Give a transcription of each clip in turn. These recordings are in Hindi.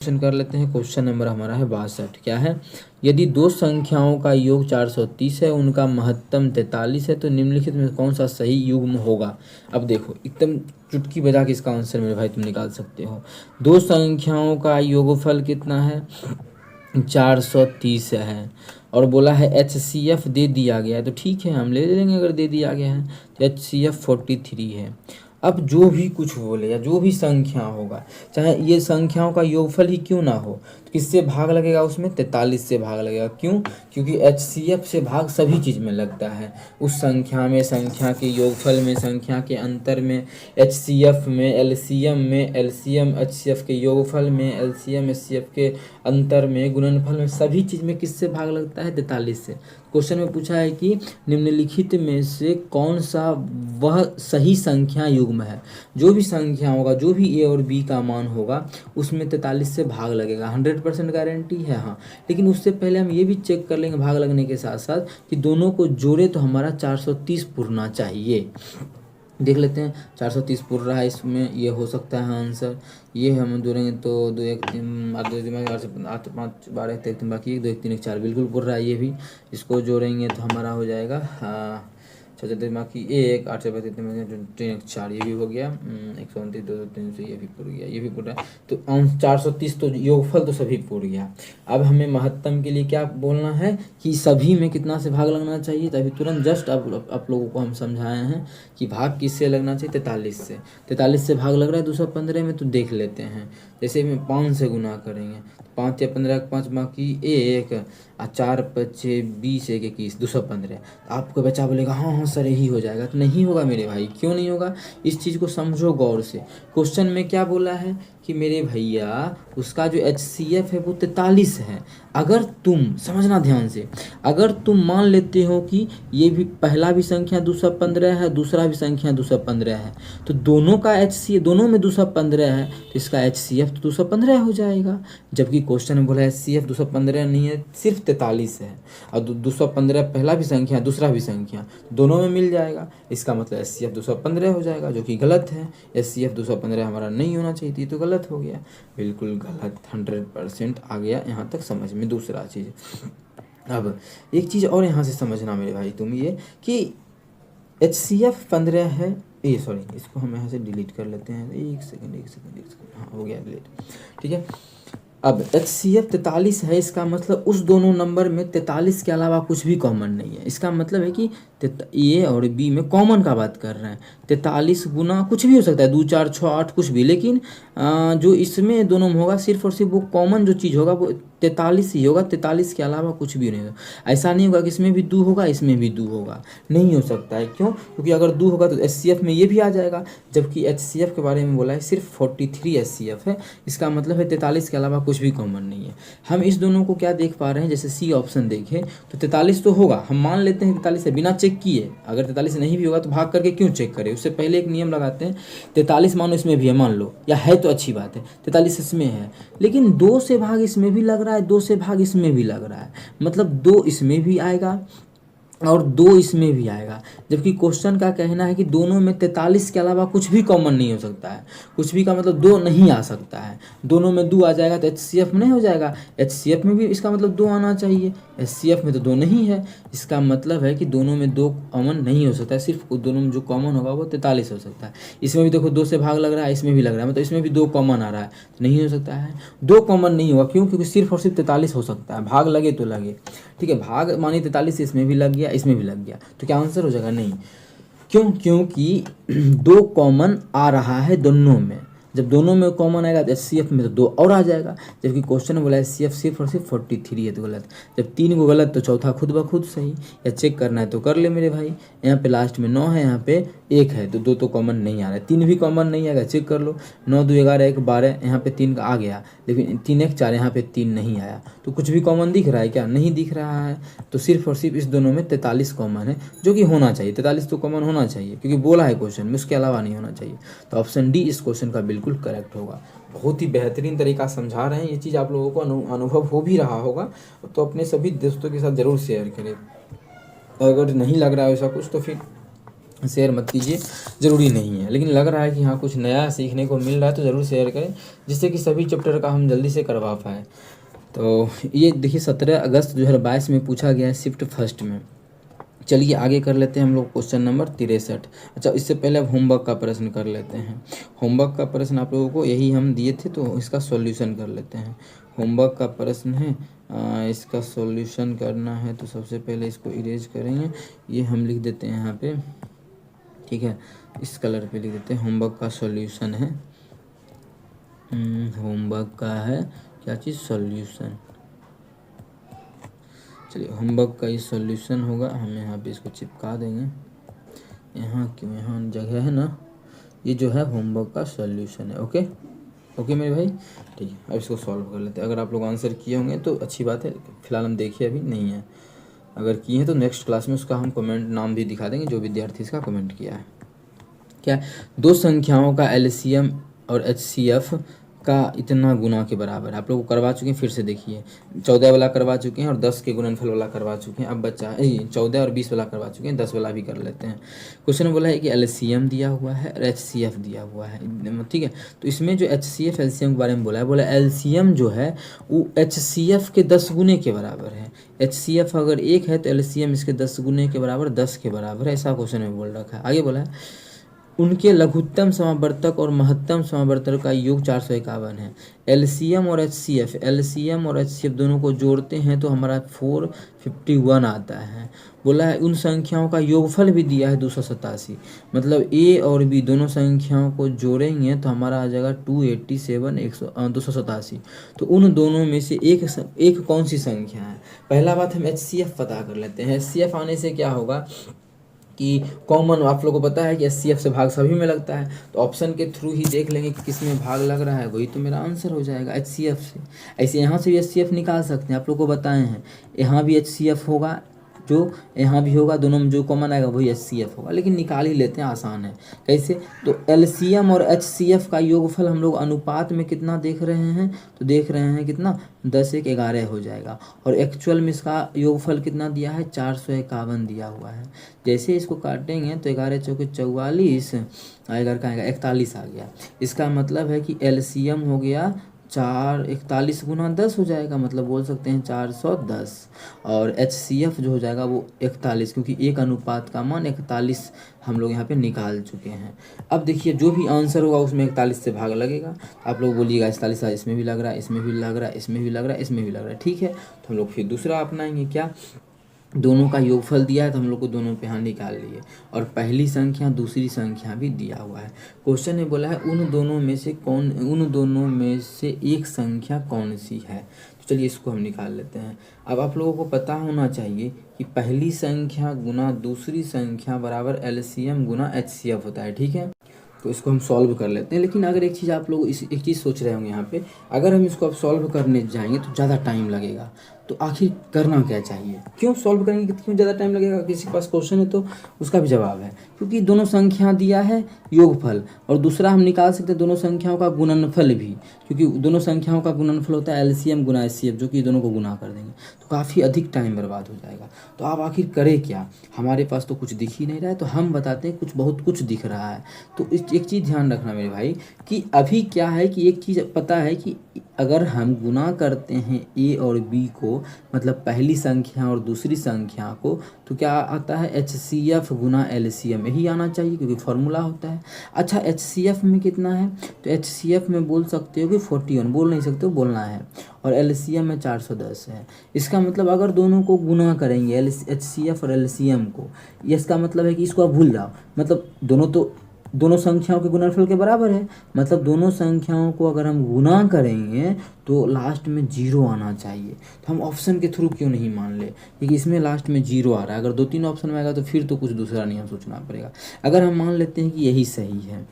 क्वेश्चन कर लेते हैं। क्वेश्चन नंबर हमारा है 62। क्या है? यदि दो संख्याओं का योग 430 है, उनका महत्तम 43 है, तो निम्नलिखित में कौन सा सही युग्म होगा? अब देखो, एकदम चुटकी बजा के इसका आंसर मेरे भाई तुम निकाल सकते हो। दो संख्याओं का योगफल कितना है? 430 है। और बोला है HCF दे दिया गया है, तो ठीक है, हम ले लेंगे अगर दे दिया गया है। तो HCF 43 है। अब जो भी कुछ बोले या जो भी संख्या होगा, चाहे ये संख्याओं का योगफल ही क्यों ना हो, तो किससे भाग लगेगा? उसमें 43 से भाग लगेगा। क्यों? क्योंकि HCF से भाग सभी चीज़ में लगता है। उस संख्या में, संख्या के योगफल में, संख्या के अंतर में, HCF में, LCM में, LCM HCF के योगफल में, LCM HCF के अंतर में, गुणनफल में, सभी चीज़ में किससे भाग लगता है? 43 से। क्वेश्चन में पूछा है कि निम्नलिखित में से कौन सा वह सही संख्या युग्म है। जो भी संख्या होगा, जो भी A और B का मान होगा, उसमें 43 से भाग लगेगा। 100% गारंटी है, हाँ। लेकिन उससे पहले हम ये भी चेक कर लेंगे भाग लगने के साथ साथ कि दोनों को जोड़े तो हमारा 430 पुरना चाहिए। देख लेते हैं 430 पुर रहा है, इसमें ये हो सकता है आंसर। ये हम जोड़ेंगे तो 2 1 3 8 2 दिमाग 8 5 12 1 3 बाकी 1 2 1 3 1 4 बिल्कुल पुर रहा है। ये भी इसको जोड़ेंगे तो हमारा हो जाएगा 6 दिमाग की 1 8 से 3 3 1 4, ये भी हो गया। 129 2 3 से ये भी पुर गया, ये भी पुर रहा है। तो 430 तो योगफल तो सभी पुर गया। अब हमें महत्तम के लिए क्या बोलना है कि सभी में कितना से भाग लगना चाहिए। तभी तुरंत जस्ट अब आप लोगों को हम समझाए हैं कि भाग किससे लगना चाहिए? 43 से। 43 से भाग लग रहा है 215 में, तो देख लेते हैं। जैसे में 5 से गुना करेंगे, 5 या 15 5 बाकी 1 और 4 5 20 1 21 215। आपको बच्चा बोलेगा हाँ हाँ सर यही हो जाएगा, तो नहीं होगा मेरे भाई। क्यों नहीं होगा? इस चीज़ को समझो गौर से। क्वेश्चन में क्या बोला है कि मेरे भैया उसका जो HCF है वो 43 है। अगर तुम समझना ध्यान से, अगर तुम मान लेते हो कि ये भी पहला भी संख्या 215 है, दूसरा भी संख्या 215 है, तो दोनों का HCF, दोनों में 215 है, तो इसका HCF तो 215 हो जाएगा। जबकि क्वेश्चन में बोला HCF 215 नहीं है, सिर्फ 43 है। और 215 पहला भी संख्या, दूसरा भी संख्या, दोनों में मिल जाएगा। इसका मतलब HCF 215 हो जाएगा, जो कि गलत है। HCF 215 हमारा नहीं होना चाहिए थी, तो गलत हो गया। बिल्कुल गलत, 100% आ गया यहाँ तक समझ में। दूसरा चीज़, अब एक चीज़ और यहाँ से समझना मेरे भाई तुम, ये कि HCF 15 है, ये सॉरी, इसको हम यहाँ से डिलीट कर लेते हैं। एक सेकंड, हाँ हो गया डिलीट, ठीक है। अब HCF 43 है, इसका मतलब उस दोनों नंबर में 43 के अलावा कुछ भी कॉमन नहीं है। इसका मतलब है कि A और B में कॉमन का बात कर रहे हैं। 43 गुना कुछ भी हो सकता है, 2 4 6 8 कुछ भी, लेकिन जो इसमें दोनों में होगा सिर्फ और सिर्फ वो कॉमन जो चीज़ होगा वो 43 ही होगा। 43 के अलावा कुछ भी नहीं होगा। ऐसा नहीं होगा कि इसमें भी 2 होगा, इसमें भी 2 होगा, नहीं हो सकता है। क्यों? क्योंकि अगर 2 होगा तो HCF में ये भी आ जाएगा, जबकि HCF के बारे में बोला है सिर्फ 43 HCF है। इसका मतलब है 43 के अलावा कुछ भी कॉमन नहीं है। हम इस दोनों को क्या देख पा रहे हैं, जैसे C ऑप्शन देखें तो 43 तो होगा, हम मान लेते हैं 43 है बिना चेक किए। अगर 43 नहीं भी होगा तो भाग करके क्यों चेक करें? उससे पहले एक नियम लगाते हैं, 43 मानो इसमें भी है, मान लो, या है तो अच्छी बात है, 43 इसमें है, लेकिन 2 से भाग इसमें भी लग रहा है, 2 से भाग इसमें भी लग रहा है, मतलब 2 इसमें भी आएगा और 2 इसमें भी आएगा। जबकि क्वेश्चन का कहना है कि दोनों में 43 के अलावा कुछ भी कॉमन नहीं हो सकता है। कुछ भी का मतलब 2 नहीं आ सकता है। दोनों में 2 आ जाएगा तो HCF में नहीं हो जाएगा। HCF में भी इसका मतलब 2 आना चाहिए, HCF में तो 2 नहीं है। इसका मतलब है कि दोनों में 2 कॉमन नहीं हो सकता है, सिर्फ दोनों में जो कॉमन होगा वो 43 हो सकता है। इसमें भी देखो 2 से भाग लग रहा है, इसमें भी लग रहा है, मतलब इसमें भी 2 कॉमन आ रहा है, तो नहीं हो सकता है। 2 कॉमन नहीं होगा, क्यों? क्योंकि सिर्फ और सिर्फ 43 हो सकता है, भाग लगे तो लगे, ठीक है। भाग मानी 43 इसमें भी लग गया, इसमें भी लग गया, तो क्या आंसर हो जाएगा? नहीं। क्यों? क्योंकि 2 कॉमन आ रहा है दोनों में। जब दोनों में कॉमन आएगा तो HCF में तो 2 और आ जाएगा। जबकि क्वेश्चन में बोला HCF सिर्फ और सिर्फ 43 है, तो गलत। जब 3 को गलत तो चौथा खुद ब खुद सही। या चेक करना है तो कर ले मेरे भाई। यहाँ पे लास्ट में 9 है, यहाँ पे 1 है, तो 2 तो कॉमन नहीं आ रहा है। 3 भी कॉमन नहीं आएगा, चेक कर लो। 9 2 11 1 12, यहाँ पे 3 का आ गया, लेकिन 3 1 4, यहाँ पे 3 नहीं आया। तो कुछ भी कॉमन दिख रहा है क्या? नहीं दिख रहा है। तो सिर्फ और सिर्फ इस दोनों में 43 कॉमन है, जो कि होना चाहिए। 43 तो कॉमन होना चाहिए, क्योंकि बोला है क्वेश्चन में, उसके अलावा नहीं होना चाहिए। तो ऑप्शन डी इस क्वेश्चन का बिल्कुल करेक्ट होगा। बहुत ही बेहतरीन तरीका समझा रहे हैं। ये चीज़ आप लोगों को अनुभव हो भी रहा होगा, तो अपने सभी दोस्तों के साथ ज़रूर शेयर करें। अगर नहीं लग रहा है ऐसा कुछ तो फिर शेयर मत कीजिए, ज़रूरी नहीं है। लेकिन लग रहा है कि हाँ कुछ नया सीखने को मिल रहा है तो ज़रूर शेयर करें, जिससे कि सभी चैप्टर का हम जल्दी से करवा पाएँ। तो ये देखिए 17 अगस्त 2022 में पूछा गया है शिफ्ट फर्स्ट में। चलिए आगे कर लेते हैं हम लोग क्वेश्चन नंबर 63। अच्छा, इससे पहले अब होमवर्क का प्रश्न कर लेते हैं। होमवर्क का प्रश्न आप लोगों को यही हम दिए थे, तो इसका सॉल्यूशन कर लेते हैं। होमवर्क का प्रश्न है, इसका सॉल्यूशन करना है तो सबसे पहले इसको इरेज करेंगे। ये हम लिख देते हैं यहाँ पे, ठीक है, इस कलर पे लिख देते हैं। होमवर्क का सॉल्यूशन है, होमवर्क का है क्या चीज़, सॉल्यूशन। चलिए होमवर्क का ये सॉल्यूशन होगा, हम यहाँ पे इसको चिपका देंगे। यहाँ क्यों, यहाँ जगह है ना, ये जो है होमवर्क का सॉल्यूशन है। ओके ओके मेरे भाई, ठीक है। अब इसको सॉल्व कर लेते हैं। अगर आप लोग आंसर किए होंगे तो अच्छी बात है, फिलहाल हम देखिए अभी नहीं है। अगर किए हैं तो नेक्स्ट क्लास में उसका हम कमेंट नाम भी दिखा देंगे, जो विद्यार्थी इसका कमेंट किया है। क्या, दो संख्याओं का एलसीएम और एचसीएफ का इतना गुना के बराबर है। आप लोग करवा चुके हैं, फिर से देखिए। 14 वाला करवा चुके हैं और 10 के गुणनफल वाला करवा चुके हैं। अब बच्चा 14 और 20 वाला करवा चुके हैं, 10 वाला भी कर लेते हैं। क्वेश्चन बोला है कि एलसीएम दिया हुआ है और एचसीएफ दिया हुआ है, ठीक है। तो इसमें जो एचसीएफ एलसीएम के बारे में बोला है, बोला एलसीएम जो है वो एचसीएफ के 10 गुने के बराबर है। एचसीएफ अगर 1 है तो एलसीएम इसके 10 गुने के बराबर 10 के बराबर है, ऐसा क्वेश्चन में बोल रखा है। आगे बोला है उनके लघुत्तम समावर्तक और महत्तम समावर्तक का योग 451 है। एलसीएम और एचसीएफ दोनों को जोड़ते हैं तो हमारा 451 आता है। बोला है उन संख्याओं का योगफल भी दिया है 287, मतलब ए और बी दोनों संख्याओं को जोड़ेंगे तो हमारा आ जाएगा 287 287। तो उन दोनों में से एक कौन सी संख्या है। पहला बात हम एचसीएफ पता कर लेते हैं। एचसीएफ आने से क्या होगा कि कॉमन आप लोगों को पता है कि एचसीएफ से भाग सभी में लगता है, तो ऑप्शन के थ्रू ही देख लेंगे कि किस में भाग लग रहा है, वही तो मेरा आंसर हो जाएगा एचसीएफ से। ऐसे यहाँ से भी एचसीएफ निकाल सकते हैं, आप लोग को बताए हैं। यहाँ भी एचसीएफ होगा, जो यहाँ भी होगा, दोनों में जो कॉमन आएगा वही एचसीएफ होगा, लेकिन निकाल ही लेते हैं, आसान है। कैसे, तो एलसीएम और एचसीएफ का योगफल हम लोग अनुपात में कितना देख रहे हैं, तो देख रहे हैं कितना 10:11 हो जाएगा। और एक्चुअल में इसका योगफल कितना दिया है, 451 दिया हुआ है। जैसे इसको काटेंगे तो 11 चौके 44, 11 का आएगा 41 आ गया। इसका मतलब है कि एलसीएम हो गया 41 गुना 10 हो जाएगा, मतलब बोल सकते हैं 410। और एचसीएफ जो हो जाएगा वो 41, क्योंकि एक अनुपात का मान 41 हम लोग यहाँ पे निकाल चुके हैं। अब देखिए जो भी आंसर होगा उसमें 41 से भाग लगेगा। आप लोग बोलिएगा 41 इसमें भी लग रहा है, इसमें भी लग रहा है, इसमें भी लग रहा है, इसमें भी लग रहा है, ठीक है। तो हम लोग फिर दूसरा अपनाएंगे, क्या, दोनों का योगफल दिया है तो हम लोग को दोनों पे यहाँ निकाल लिए, और पहली संख्या दूसरी संख्या भी दिया हुआ है। क्वेश्चन में बोला है उन दोनों में से एक संख्या कौन सी है। तो चलिए इसको हम निकाल लेते हैं। अब आप लोगों को पता होना चाहिए कि पहली संख्या गुना दूसरी संख्या बराबर एलसीएम गुना एचसीएफ होता है, ठीक है। तो इसको हम सॉल्व कर लेते हैं। लेकिन अगर एक चीज़ आप लोग एक चीज़ सोच रहे होंगे यहाँ पे, अगर हम इसको अब सॉल्व करने जाएंगे तो ज़्यादा टाइम लगेगा। तो आखिर करना क्या चाहिए, क्यों सॉल्व करेंगे, क्यों ज़्यादा टाइम लगेगा। किसी के पास क्वेश्चन है तो उसका भी जवाब है, क्योंकि दोनों संख्या दिया है योगफल, और दूसरा हम निकाल सकते हैं दोनों संख्याओं का गुणनफल भी, क्योंकि दोनों संख्याओं का गुणनफल होता है एलसीएम गुना एचसीएफ, जो कि दोनों को गुना कर देंगे तो काफ़ी अधिक टाइम बर्बाद हो जाएगा। तो आप आखिर करें क्या, हमारे पास तो कुछ दिख ही नहीं रहा है, तो हम बताते हैं कुछ बहुत कुछ दिख रहा है। तो एक चीज़ ध्यान रखना मेरे भाई कि अभी क्या है कि एक चीज़ पता है कि अगर हम गुना करते हैं ए और बी को, मतलब पहली संख्या और दूसरी संख्या को, तो क्या आता है एचसीएफ गुना एलसीएम, यही आना चाहिए क्योंकि फॉर्मूला होता है। अच्छा एचसीएफ में कितना है, तो एचसीएफ में बोल सकते हो कि 41, बोल नहीं सकते हो, बोलना है, और एलसीएम में 410 है। इसका मतलब अगर दोनों को गुना करेंगे एचसीएफ और एलसीएम को, इसका मतलब है कि इसको आप भूल जाओ, मतलब दोनों संख्याओं के गुणनफल के बराबर है, मतलब दोनों संख्याओं को अगर हम गुना करेंगे तो लास्ट में 0 आना चाहिए। तो हम ऑप्शन के थ्रू क्यों नहीं मान ले, क्योंकि इसमें लास्ट में 0 आ रहा है। अगर 2-3 ऑप्शन में आएगा तो फिर तो कुछ दूसरा नियम सोचना पड़ेगा। अगर हम मान लेते हैं कि यही सही है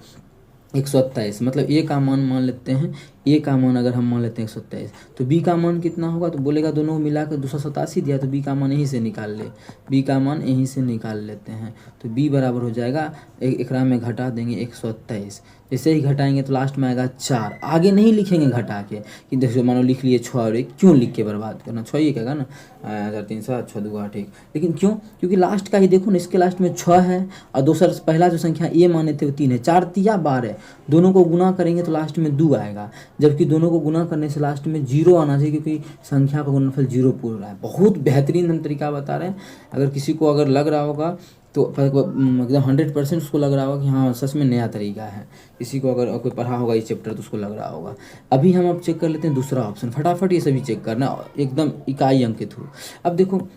127, मतलब ए का मान लेते हैं ए का मान अगर हम मान लेते हैं 127 तो बी का मान कितना होगा, तो बोलेगा दोनों को मिलाकर 287 दिया, तो बी का मान यहीं से निकाल ले, बी का मान यहीं से निकाल लेते हैं। तो बी बराबर हो जाएगा एकरा में घटा देंगे 127, जैसे ही घटाएंगे तो लास्ट में आएगा 4, आगे नहीं लिखेंगे घटा के कि देखो मानो लिख लिए 6 और 1, क्यों लिख के बर्बाद करना, 6 ही कहेगा ना 4300 6 2 8 1, लेकिन क्यों, क्योंकि लास्ट का ही देखो ना, इसके लास्ट में 6 है और दूसरा पहला जो संख्या ए माने थे वो 3 है, 4 तिया 12, दोनों को गुना करेंगे तो लास्ट में 2 आएगा, जबकि दोनों को गुना करने से लास्ट में 0 आना चाहिए, क्योंकि संख्या का गुणनफल 0 पूर रहा है। बहुत बेहतरीन हम तरीका बता रहे हैं, अगर किसी को अगर लग रहा होगा तो एकदम 100% उसको लग रहा होगा कि हाँ सच में नया तरीका है, किसी को अगर कोई पढ़ा होगा ये चैप्टर तो उसको लग रहा होगा। अभी हम अब चेक कर लेते हैं दूसरा ऑप्शन, फटाफट ये सभी चेक करना एकदम इकाई अंक के थ्रू। अब देखो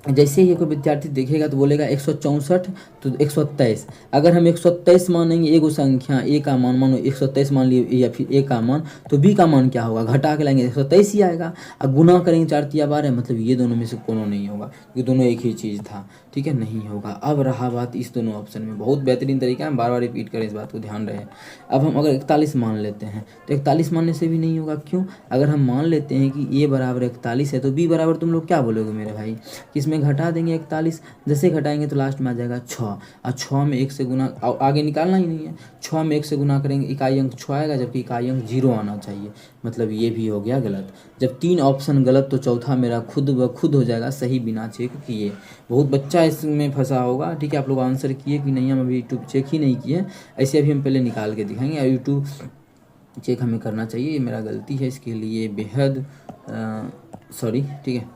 जैसे ही कोई विद्यार्थी देखेगा तो बोलेगा 164 तो 127, अगर हम 127 मानेंगे एगो संख्या ए का मान, मानो 127 मान लिए या फिर ए का मान, तो बी का मान क्या होगा, घटा के लाएंगे 127 ही आएगा, और गुना करेंगे 4 तिया 12, मतलब ये दोनों में से कोनो नहीं होगा, क्योंकि दोनों एक ही चीज़ था, ठीक है, नहीं होगा। अब रहा बात इस दोनों ऑप्शन में, बहुत बेहतरीन तरीका है, बार बार रिपीट करें, इस बात को ध्यान रहे। अब हम अगर 41 मान लेते हैं तो 41 मानने से भी नहीं होगा, क्यों, अगर हम मान लेते हैं कि ए बराबर 41 है तो बी बराबर तुम लोग क्या बोलोगे मेरे भाई, कि इसमें घटा देंगे 41, जैसे घटाएंगे तो लास्ट में आ जाएगा 6, और 6 में 1 से गुना आगे निकालना ही नहीं है, 6 में 1 से गुना करेंगे इकाई अंक 6 आएगा, जबकि इकाई अंक 0 आना चाहिए, मतलब ये भी हो गया गलत। जब 3 ऑप्शन गलत तो चौथा मेरा खुद ब खुद हो जाएगा सही बिना चेक किए। बहुत बच्चा इसमें फंसा होगा, ठीक है, आप लोग आंसर किए कि नहीं, हम अभी यूट्यूब चेक ही नहीं किए, ऐसे अभी हम पहले निकाल के दिखाएंगे, और यूट्यूब चेक हमें करना चाहिए, ये मेरा गलती है, इसके लिए बेहद सॉरी, ठीक है,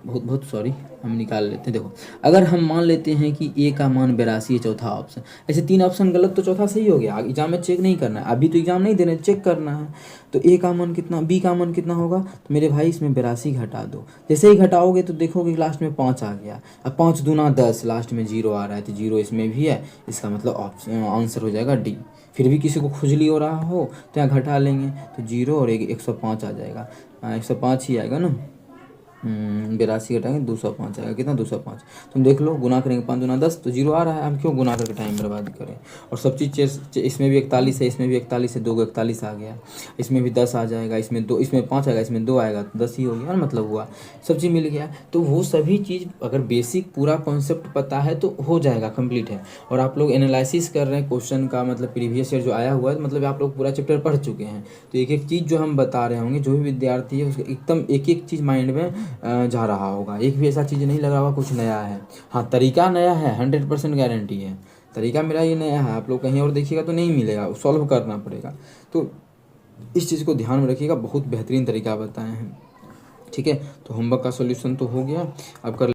बहुत बहुत सॉरी, हम निकाल लेते हैं। देखो अगर हम मान लेते हैं कि ए का मान 82 है, चौथा ऑप्शन, ऐसे 3 ऑप्शन गलत तो चौथा सही हो गया, एग्जाम में चेक नहीं करना है, अभी तो एग्जाम नहीं देना है, चेक करना है। तो ए का मान कितना, बी का मान कितना होगा, तो मेरे भाई इसमें 82 घटा दो, जैसे ही घटाओगे तो देखोगे लास्ट में 5 आ गया, अब 5 दूना 10, लास्ट में 0 आ रहा है, तो 0 इसमें भी है, इसका मतलब आंसर हो जाएगा डी। फिर भी किसी को खुजली हो रहा हो तो यहाँ घटा लेंगे तो 0 और 105 आ जाएगा, 105 ही आएगा ना, 82 घटाएंगे 205 आएगा, कितना 205, तुम देख लो, गुना करेंगे 5 दूना 10 तो 0 आ रहा है, हम क्यों गुना करके टाइम बर्बाद करें। और सब चीज़ इसमें भी 41 है, इसमें भी 41 है, 2 को 41 आ गया, इसमें भी 10 आ जाएगा, इसमें 2, इसमें 5 आएगा, इसमें 2 आएगा, तो 10 ही हो गया, मतलब हुआ, सब चीज़ मिल गया। तो वो सभी चीज़ अगर बेसिक पूरा कॉन्सेप्ट पता है तो हो जाएगा, कंप्लीट है। और आप लोग एनालिसिस कर रहे हैं क्वेश्चन का, मतलब प्रीवियस ईयर जो आया हुआ है, मतलब आप लोग पूरा चैप्टर पढ़ चुके हैं, तो एक एक चीज़ जो हम बता रहे होंगे, जो भी विद्यार्थी है उसको एकदम एक एक चीज़ माइंड में जा रहा होगा, एक भी ऐसा चीज़ नहीं लग रहा होगा कुछ नया है। हाँ तरीका नया है, 100% गारंटी है, तरीका मेरा ये नया है, आप लोग कहीं और देखिएगा तो नहीं मिलेगा, सॉल्व करना पड़ेगा। तो इस चीज़ को ध्यान में रखिएगा, बहुत बेहतरीन तरीका बताए हैं, ठीक है। तो होमवर्क का सॉल्यूशन तो हो गया, अब कर